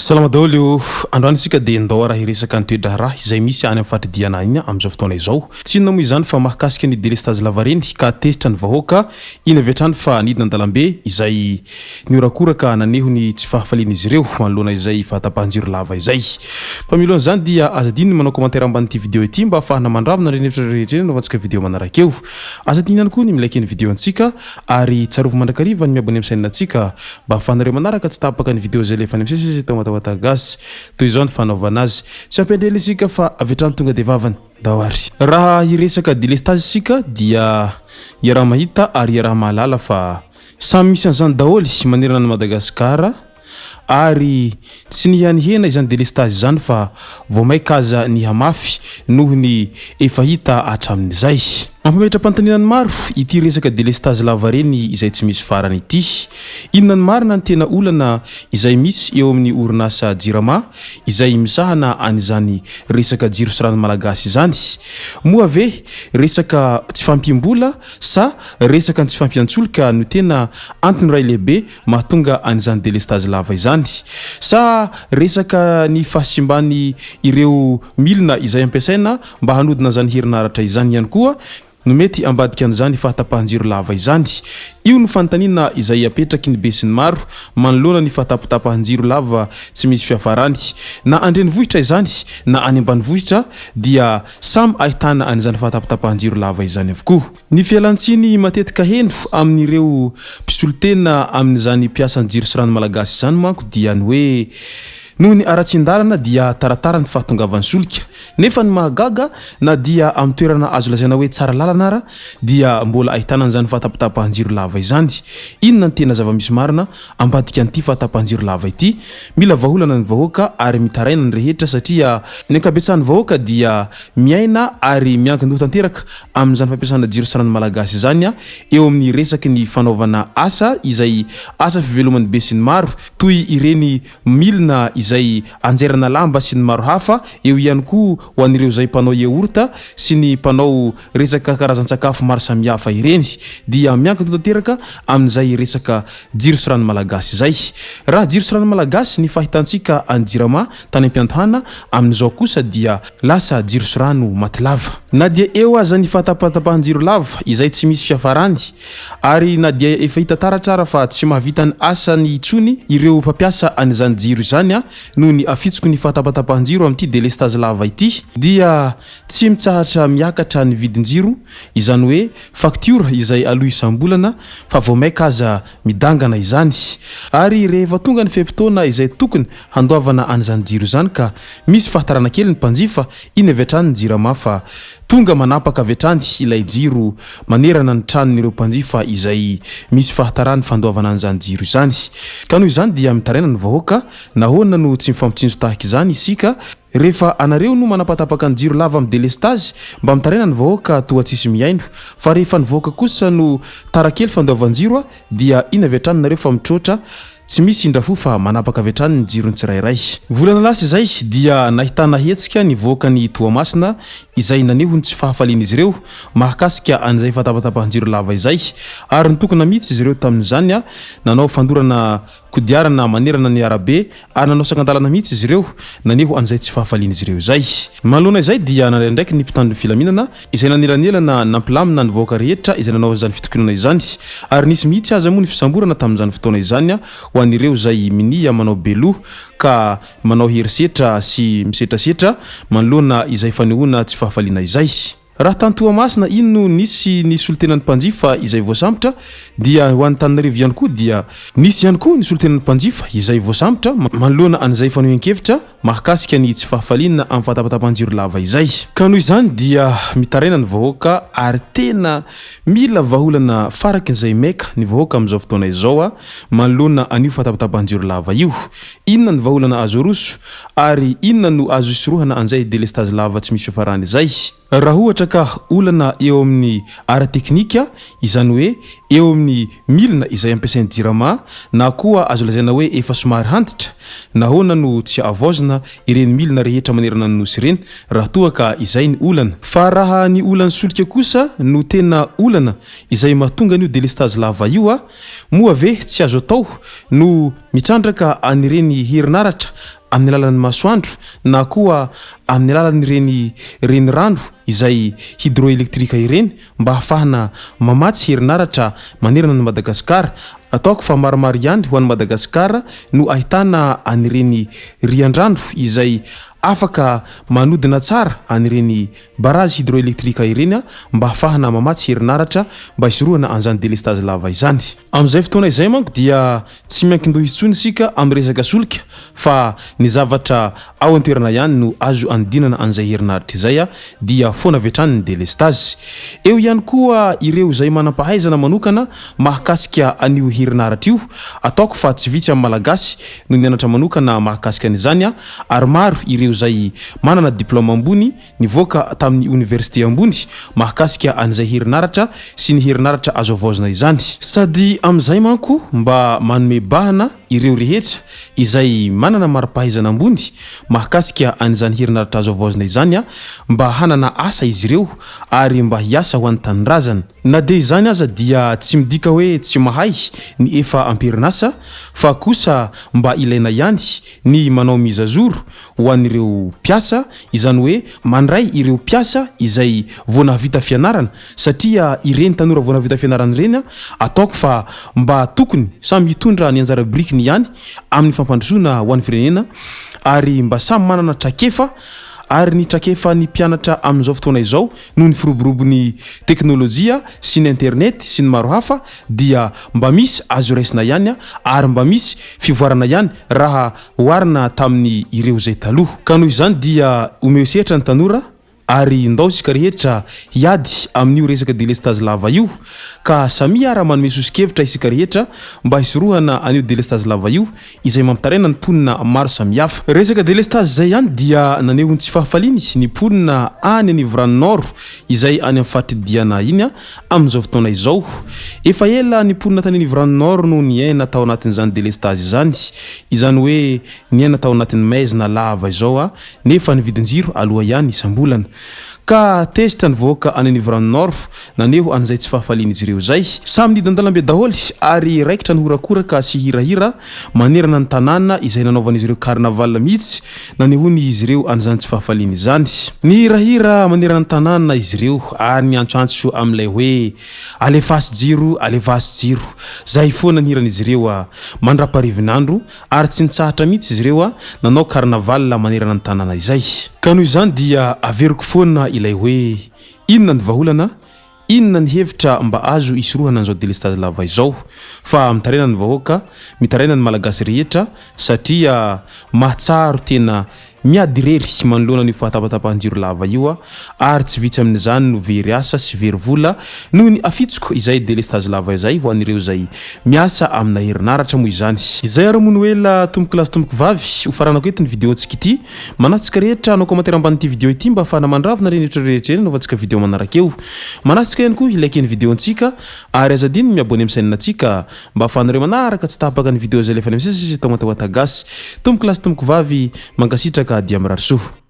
Salama daholo androany sika dia ndao raha hiresaka ny Toe-Draharaha izay misy any amin'ny fatridiana iny amin'izao fotoana izao. Tsy inona moa izany fa mahakasika ny Delestage lavareny ka tezitra ny vahoaka iny avy hatrany fa nidina an-dalambe izay niorakoraka nanehony tsy fahafalian'izy ireo manoloana izay fahatapahan-jiro lava izay. Fa miloana izany dia azadiny manao commentaire amban'ity vidéo ity mba ahafahana mandravina ireny hevitra rehetra ireny anaovantsika vidéo manaraka eo. Azadiny ihany koa ny milaiky ny vidéo antsika ary tsarovy mandrakariva ny miabone amin'ny chaîne antsika mba ahafahanareo manaraka tsy tapaka ny vidéo izay lefa any amin'ny sisy tao WATAWATA GASY toy izao ny fanaovana azy. Tsy ampendrely isika fa avetrany tonga dia vavany dahoary. Raha hiresaka Delestage isika dia raha mahita ary raha mahalala fa samy misy an'izany daholy manerana ny Madagasikara ary tsy nihanihena izany Delestage izany fa vao maikaza ny hamafy noho ny efa hita hatramin'izay. Mampametra pantaninany maro ity resaka Delestage lavareny izay tsy misy farany ity. Inona ny marina ny tena olana izay misy eo amin'ny orinasa jirama izay misahana an'izany resaka jiro sy rano malagasy izany. Moa ve resaka tsy fampimbola sa resaka tsy fampiantsoloka no tena antony ray lehibe mahatonga an'izany Delestage lava izany, sa resaka ny fahasimbany ireo milina izay ampiasaina mba hanodina izany herinaratra izany ihany koa no mety ambadika an'izany fahatapahan-jiro lava izany. Io no fanontaniana izay apetraky ny be sy ny maro manoloana ny fahatapatapahan-jiro lava tsy misy fiafarany. Na andrenivohitra izany na any ambanivohitra dia samy ahitana an'izany fahatapatapahan-jiro lava izany avokoa. Ny fialantsiny matetika heno amin'ireo mpisolotena amin'izany piasan'ny jiro sy rano malagasy izany manko dia ny hoe noho ny aratsin-dalana dia taratara ny fahatongavan'ny solika, nefa ny mahagaga na dia amin'ny toerana azo lazaina hoe tsara lalana ara dia mbola ahitana an'izany fahatapatapahan-jiro lava izany. Inona ny tena zava-misy marina ambadika an'ity fahatapatapahan-jiro lava ity? Mila vaholana ny vahoaka ary mitaraina ny rehetra satria ny ankabetsahan'ny vahoaka dia miaina ary miankin-doha tanteraka amin'izany fampiasana jiro sy rano malagasy izany eo amin'ny resaky ny fanaovana asa izay asa fiveloman'ny be sy ny maro toy ireny milina izay anjairana lamba sy ny maro hafa, eo ihany koa ho an'ireo izay mpanao yaourta sy ny mpanao resaka karazan-tsakafo maro samihafa ireny dia miankin-doha tanteraka amin'izay resaka jiro sy rano malagasy izay. Raha jiro sy rano malagasy ny fahitantsika any jirama tany am-piantahana, amin'izao kosa dia lasa jiro sy rano matilava. Na dia eo aza ny fahatapatapahan-jiro lava izay tsy misy fiafarany ary na dia efa hita taratrara fa tsy mahavita ny asany intsony ireo mpampiasa an'izany jiro izany noho ny afitsoko ny fahatapatapahan-jiro amin'ity Delestage lava ity dia tsy mitsahatra miakatra ny vidin-jiro, izany hoe facture izay aloha isam-bolana fa vao maika aza midangana izany. Ary rehefa tonga ny fehim-potoana izay tokony handoavana an'izany jiro izany ka misy fahatarana kely ny mpanjifa, iny avy hatrany ny jirama fa tonga manapaka avy hatrany ilay jiro manerana ny tranon'ireo mpanjifa izay misy fahatarany fandoavana an'izany jiro izany. Ka noho izany dia mitaraina ny vahoaka nahoana no tsy mifampitsinjo tahaka izany isika rehefa anareo no manapatapaka ny jiro lava amin'ny Delestage mba mitaraina ny vahoaka toa tsisy miaino, fa rehefa ny vahoaka kosa no tarakely fandoavan-jiro dia iny avy hatrany nareo fa mitroatra tsy misy indrafo fa manapaka avy hatrany ny jirony tsirairay. Volana lasa izay dia nahitana hetsika ny vahoaka ny Toamasina izay nanehony tsy fahafalian'izy ireo mahakasika an'izay fahatapatapahan-jiro lava izay ary nitokana mihitsy izy ireo tamin'izany nanao fandorana kodiarana manerana ny arabe ary nanao sakandalana mihitsy izy ireo naneho an'izay tsy fahafalian'izy ireo izay. Manoloana izay dia ndraindraiky ny mpitandro filaminana izay nanelanelana nampilamina ny vahoaka rehetra izay nanao izany fitokonana izany ary nisy mihitsy aza moa ny fisamborana tamin'izany fotoana izany ho an'ireo izay minia manao beloha ka manao herisetra sy misetrasetra manoloana izay fanehoana tsy fahafaliana izay. Raha tany Toamasina iny no nisy ny solotenan'ny mpanjifa izay voasambotra dia ho an'ny Tananarivo ihany koa dia nisy ihany koa ny solotenan'ny mpanjifa izay voasambotra manoloana an'izay fanehoan-kevitra mahakasika ny tsy fahafaliana amin'ny fahatapatapahan-jiro lava izay. Ka noho izany dia mitaraina ny vahoaka ary tena mila vaholana farakin'izay maika ny vahoaka amin'izao fotoana izao manoloana an'io fahatapatapahan-jiro lava io. Inona ny vaholana azo roso ary inona no azo isorohana an'izay Delestage lava tsy misy fiafarany izay? Raha ohatra ka olana eo amin'ny ara teknika izany hoe eo amin'ny milina izay ampiasain'ny jirama na koa azo lazaina hoe efa somary hantitra nahoana no tsy avoazina anaovana ireny milina rehetra manerana ny nosy ireny raha toa ka izay ny olana. Fa raha ny olana solika kosa no tena olana izay mahatonga an'io delestage lava io moa ve tsy azo atao no mitrandraka anireny herinaratra amin'ny alalan'ny masoandro na koa amin'ny alalan'ireny renirano izay hydroélectrique ireny mba hafahana mamatsy herinaratra manerana ny Madagasikara. Ataoko fa maromaro ihany ho an'ny Madagasikara no ahitana anireny riandrano izay afaka manodina tsara anireny barrage hydroélectrique ireny mba hafahana mamatsy herinaratra mba hisorohana an'izany delestage lava izany. Amin'izay fotoana izay manko dia tsy miankin-doha intsony isika amin'ny resaka solika fa ny zavatra ao an-toerana ihany no azo andinana an'izay herinaratra izay dia foana avy hatrany ny delestage. Eo ihany koa ireo izay manam-pahaizana manokana mahakasika an'io herinaratra io. Ataoko fa tsy vitsy amin'ny malagasy no nianatra manokana mahakasika an'izany ary maro ireo izay manana diplôma ambony nivoaka tamin'ny université ambony mahakasika an'izay herinaratra sy ny herinaratra azo avaozana izany. Sady amin'izay manko mba manome bahana ireo rehetra izay manana mari-pahaizana ambony mahakasika an'izany herinaratra azo avaozana izany mba hanana asa izy ireo ary mba hiasa ho an'ny tanindrazana. Na dia izany aza dia tsy midika hoe tsy mahay ny efa amperinasa fa kosa mba ilaina ihany ny manao mizazoro ho an'ireo mpiasa, izany hoe mandray ireo mpiasa izay vao nahavita fianarana satria ireny tanora vao nahavita fianarana ireny ataoko fa mba tokony samy hitondra ny anjara brikiny ihany amin'ny fampandrosoana ho an'ny firenena ary mba samy manana trakefa ary ny trakefa ny mpianatra amin'izao fotoana izao noho ny firoborobon'ny teknôlôjia sy ny internet sy ny maro hafa dia mba misy azo raisina ihany ary mba misy fivoarana ihany raha hoarina tamin'ny ireo izay taloha. Ka noho izany dia omeo sehatra ny tanora ary ndao isika rehetra hiady amin'io resaka delestage lava io ka Samia raha manome sosikevitra isika rehetra mba hisorohana an'io delestage lava io izay mampitaraina ny mponina maro samihafa. Resaka delestage zay ihany dia naneho ny tsy fahafaliny ny mponina any anivran'ny nord izay any amin'ny faritridiana iny amin'izao fotoana izao. Efa ela ny mponina tany anivran'ny nord no niaina tao anatin'izany delestage izany hoe niaina tao anatin'ny maizina lava izao nefa ny vidinjiro aloha ihany isambolana. Ka tezitra ny voaka any anivran'ny nord naneho an'izay tsy fahafaliana izy ireo zay samy nidan-dalambe daholy ary raikitra ny horakoraka sy hirahira manerana ny tanàna izay nanaovana izy ireo carnaval mihitsy nanehony izy ireo an'izany tsy fahafaliana izany. Ny hirahira manerana ny tanàna izy ireo ary miantsoantso amin'ilay hoe alefasy jiro zay foana ny hiran'izy ireo mandraparivinandro ary tsy nitsahatra mihitsy izy ireo nanao carnaval manerana ny tanàna izay. Ka noho izany dia averiko foana ilay hoe inona ny vaholana, inona ny hevitra mba azo isorohana an'izao delestage lava izao fa mitaraina ny vahoaka, mitaraina ny malagasy rehetra satria mahatsaro tena miady rery manoloana ny fahatapatapahan-jiro lava io ary tsy vitsy amin'izany no very asa sy very vola noho ny afitsoko izay delestage lava izay ho an'ireo izay miasa amina herinaratra moa izany. Izay ary mono ela tomboko lasy tomboko vavy ho faranako eto ny vidéontsika ity. Manatsika rehetra anao commentaire amban'ity vidéo ity mba afahana mandravina reny hevitra rehetra eny novantsika vidéo manaraka eo. Manatsika ihany koa ilaiky ny vidéontsika ary azadiny miabone amin'ny chaîne-natsika mba afahanareo manaraka tsy tapaka ny vidéo zay lefa misesy tao WATAWATA GASY. Tomboko lasy tomboko vavy mangasitraka dia mirary soa.